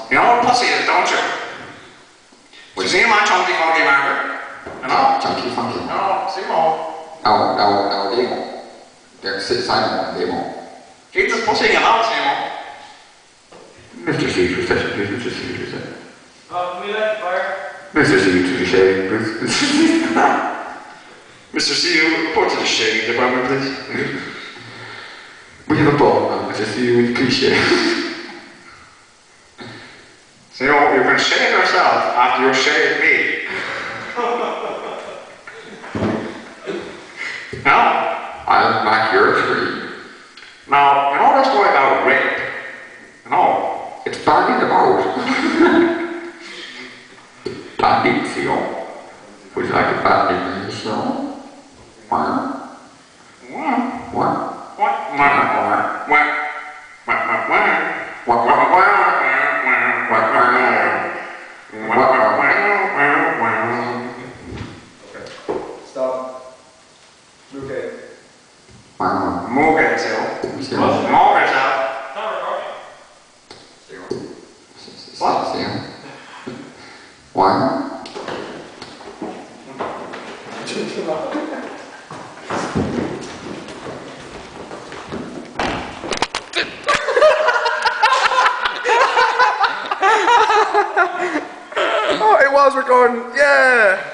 You know what pussy is, don't you? You see my chunky funky marker? You know? Chunky funky. No, see more. No, demo. There's Simon, demo. Keep this pussy in your mouth, Seymour. Mr. C to the session, please, Mr. C to the session. Can we light the fire? Mr. C to the shaving, please. Mr. C, you report to the shaving department, please. We have a ball now, Mr. C, with cliche. Seymour, you can shave yourself after you shave me. Now, I'll mark your tree. now, you know this story about rape? No. It's banding about. Banding, Theo. Would you like a banding in the show? What? What? What? Stop. Okay. Wow. Morgan, Seymour. Morgan, Not recording. What? Why? Oh, it was recording. Yeah.